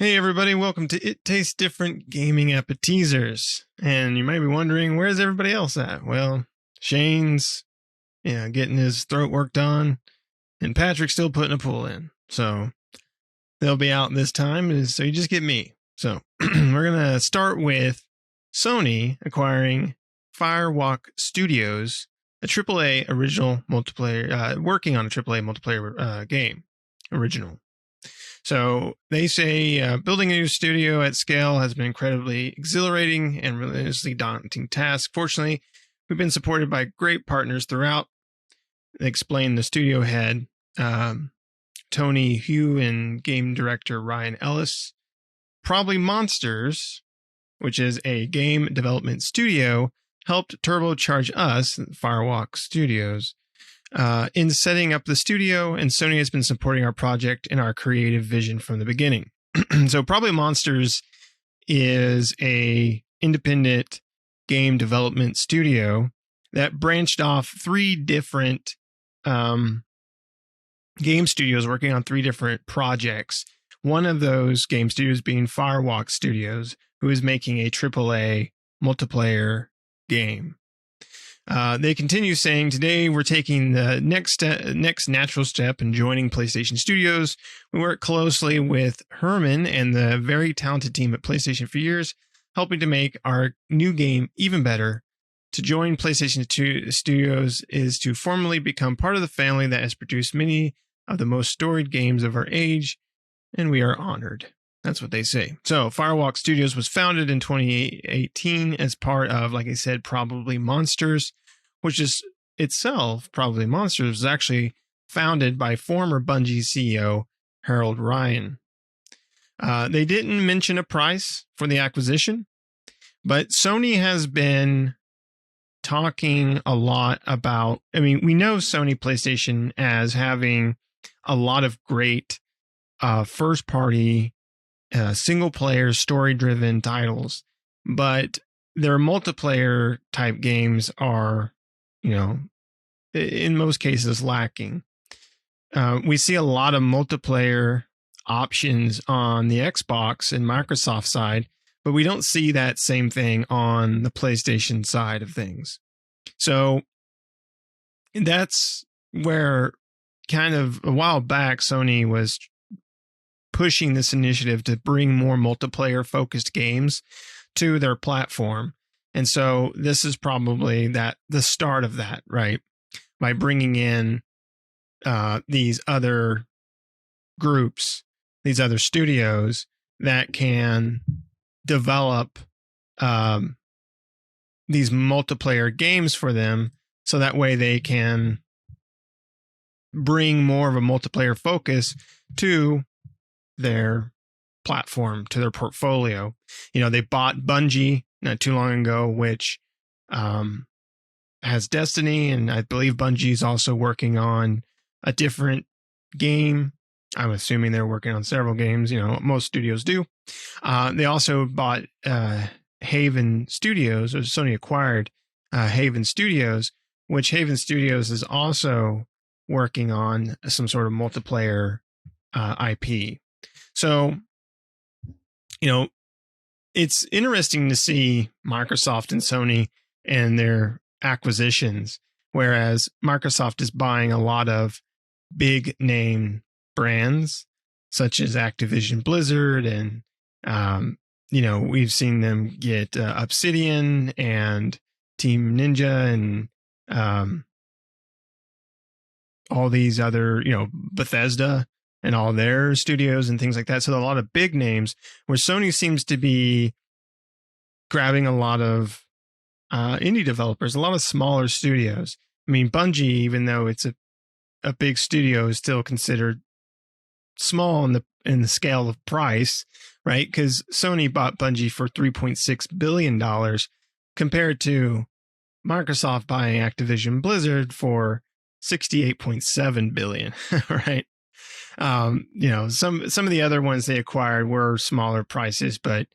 Hey everybody, welcome to It Tastes Different Gaming Appetizers. And you might be wondering, where's everybody else at? Well, Shane's, getting his throat worked on, and Patrick's still putting a pool in. So they'll be out this time, so you just get me. So we're going to start with Sony acquiring Firewalk Studios, a AAA original multiplayer, working on a AAA multiplayer game, original. So they say building a new studio at scale has been incredibly exhilarating and relentlessly daunting task. Fortunately, we've been supported by great partners throughout. They explained the studio head, Tony Hugh, and game director Ryan Ellis. Probably Monsters, which is a game development studio, helped turbocharge us, Firewalk Studios, in setting up the studio, and Sony has been supporting our project and our creative vision from the beginning. So Probably Monsters is a independent game development studio that branched off three different game studios working on three different projects. One of those game studios being Firewalk Studios, who is making a AAA multiplayer game. They continue saying, today we're taking the next natural step in joining PlayStation Studios. We work closely with Herman and the very talented team at PlayStation for years, helping to make our new game even better. To join PlayStation Studios is to formally become part of the family that has produced many of the most storied games of our age, and we are honored. That's what they say. So Firewalk Studios was founded in 2018 as part of, like I said, Probably Monsters, which is itself, Probably Monsters, was actually founded by former Bungie CEO Harold Ryan. They didn't mention a price for the acquisition, but Sony has been talking a lot about, we know Sony PlayStation as having a lot of great first-party single-player, story-driven titles, but their multiplayer type games are, in most cases lacking. We see a lot of multiplayer options on the Xbox and Microsoft side, but we don't see that same thing on the PlayStation side of things. So that's where kind of a while back Sony was pushing this initiative to bring more multiplayer focused games to their platform. And so this is probably the start of that, right? By bringing in these other groups, these other studios that can develop these multiplayer games for them, so that way they can bring more of a multiplayer focus to their platform, to their portfolio. They bought Bungie not too long ago, which has Destiny, and I believe Bungie is also working on a different game. I'm assuming they're working on several games, most studios do. They also bought Haven Studios, or Sony acquired Haven Studios, which Haven Studios is also working on some sort of multiplayer IP. So, it's interesting to see Microsoft and Sony and their acquisitions, whereas Microsoft is buying a lot of big name brands such as Activision Blizzard, and we've seen them get Obsidian and Team Ninja and all these other, Bethesda and all their studios and things like that. So a lot of big names, where Sony seems to be grabbing a lot of indie developers, a lot of smaller studios. Bungie, even though it's a big studio, is still considered small in the scale of price, right? Because Sony bought Bungie for $3.6 billion compared to Microsoft buying Activision Blizzard for $68.7 billion, right? Some of the other ones they acquired were smaller prices, but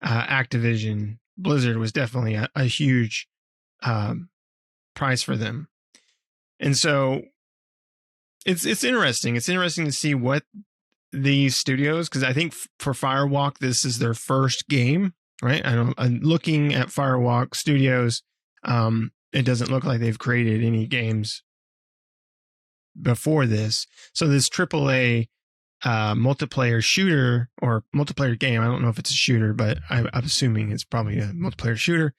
Activision Blizzard was definitely a huge price for them. And so it's interesting. It's interesting to see what these studios, because I think for Firewalk, this is their first game, right? I'm looking at Firewalk Studios. It doesn't look like they've created any games before this. So this AAA multiplayer shooter or multiplayer game, I don't know if it's a shooter, but I'm assuming it's probably a multiplayer shooter,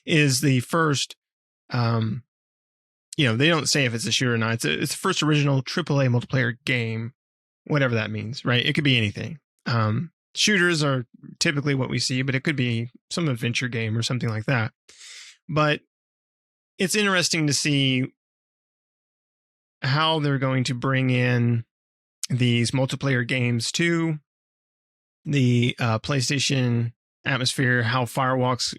is the first, they don't say if it's a shooter or not. It's the first original AAA multiplayer game, whatever that means, right? It could be anything. Shooters are typically what we see, but it could be some adventure game or something like that. But it's interesting to see how they're going to bring in these multiplayer games to the PlayStation atmosphere, how Firewalks,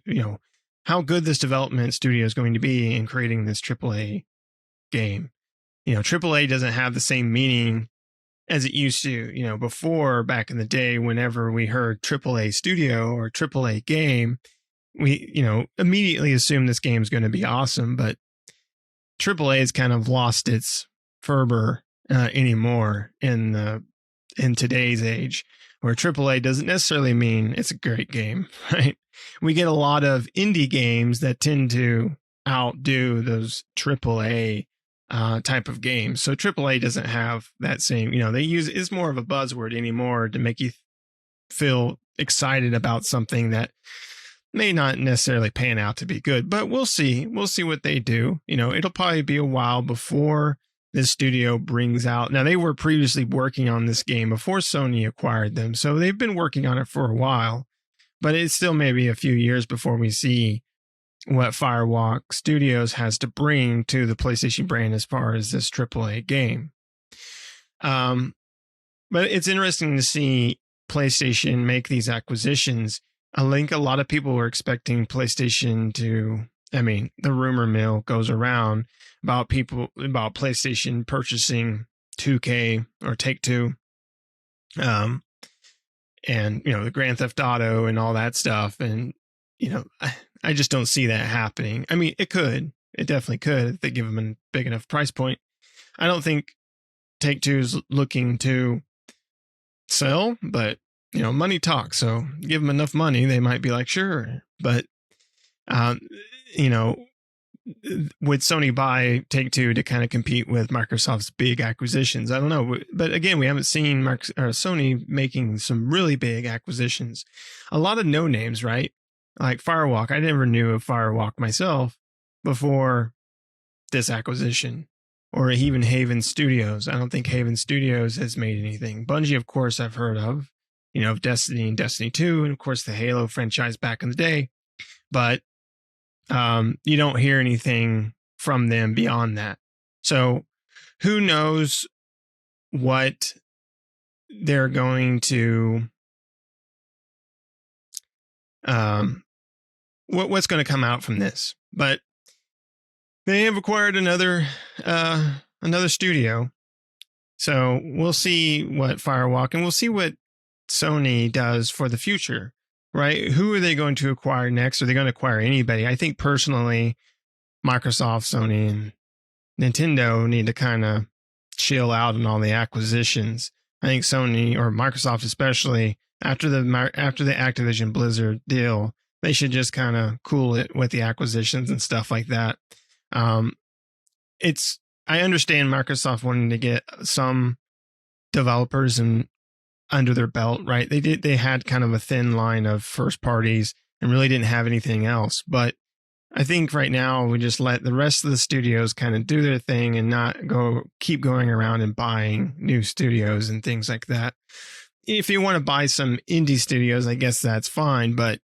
how good this development studio is going to be in creating this AAA game. AAA doesn't have the same meaning as it used to, before, back in the day. Whenever we heard AAA studio or AAA game, we, immediately assume this game's going to be awesome, but AAA has kind of lost its fervor anymore in today's age, where AAA doesn't necessarily mean it's a great game, right? We get a lot of indie games that tend to outdo those AAA type of games. So AAA doesn't have that same, they use, it's more of a buzzword anymore to make you feel excited about something that may not necessarily pan out to be good, but we'll see. We'll see what they do. It'll probably be a while before this studio brings out. Now, they were previously working on this game before Sony acquired them, so they've been working on it for a while, but it's still maybe a few years before we see what Firewalk Studios has to bring to the PlayStation brand as far as this AAA game. But it's interesting to see PlayStation make these acquisitions. I think a lot of people were expecting PlayStation to, the rumor mill goes around about PlayStation purchasing 2K or Take-Two, and, the Grand Theft Auto and all that stuff. And, I just don't see that happening. It could. It definitely could if they give them a big enough price point. I don't think Take-Two is looking to sell, but money talks. So give them enough money, they might be like, sure. But, would Sony buy Take-Two to kind of compete with Microsoft's big acquisitions? I don't know. But again, we haven't seen Sony making some really big acquisitions. A lot of no names, right? Like Firewalk. I never knew of Firewalk myself before this acquisition. Or even Haven Studios. I don't think Haven Studios has made anything. Bungie, of course, I've heard of. Of Destiny and Destiny 2, and of course the Halo franchise back in the day. But you don't hear anything from them beyond that. So who knows what they're going to, what's going to come out from this. But they have acquired another studio. So we'll see what Firewalk, and we'll see what Sony does for the future, right? Who are they going to acquire next? Are they going to acquire anybody? I think personally, Microsoft, Sony, and Nintendo need to kind of chill out on all the acquisitions. I think Sony, or Microsoft especially, after the Activision Blizzard deal, they should just kind of cool it with the acquisitions and stuff like that. I understand Microsoft wanting to get some developers and under their belt, right? They had kind of a thin line of first parties and really didn't have anything else. But I think right now we just let the rest of the studios kind of do their thing and not keep going around and buying new studios and things like that. If you want to buy some indie studios, I guess that's fine. But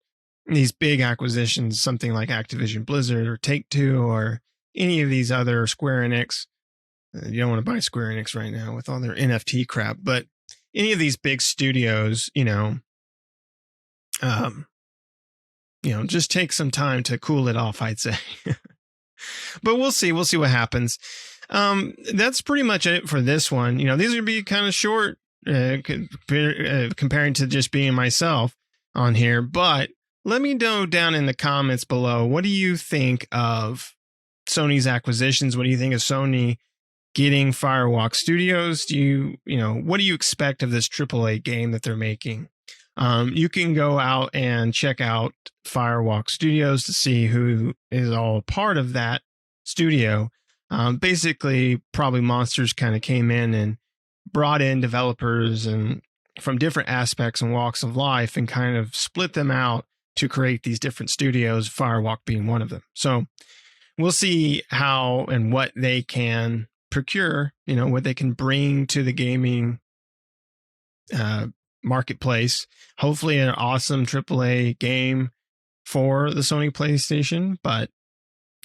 these big acquisitions, something like Activision Blizzard or Take-Two or any of these other Square Enix, you don't want to buy Square Enix right now with all their NFT crap, but any of these big studios, just take some time to cool it off, I'd say. But we'll see. We'll see what happens. That's pretty much it for this one. These would be kind of short comparing to just being myself on here. But let me know down in the comments below. What do you think of Sony's acquisitions? What do you think of Sony getting Firewalk Studios? What do you expect of this AAA game that they're making? You can go out and check out Firewalk Studios to see who is all part of that studio. Basically, probably Monsters kind of came in and brought in developers and from different aspects and walks of life and kind of split them out to create these different studios, Firewalk being one of them. So we'll see how and what they can procure, what they can bring to the gaming marketplace. Hopefully an awesome AAA game for the Sony PlayStation, but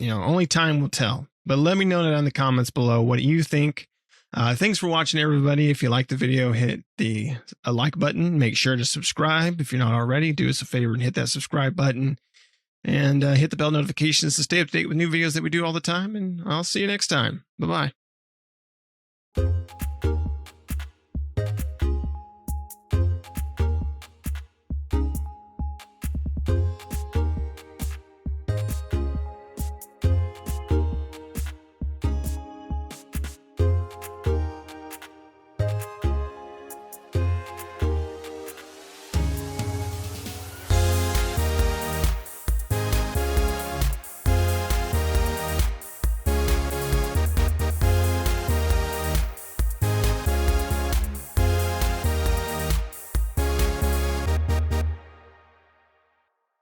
only time will tell. But let me know that in the comments below what you think. Thanks for watching, everybody. If you like the video, hit the like button. Make sure to subscribe if you're not already. Do us a favor and hit that subscribe button, and hit the bell notifications to stay up to date with new videos that we do all the time. And I'll see you next time. Bye-bye.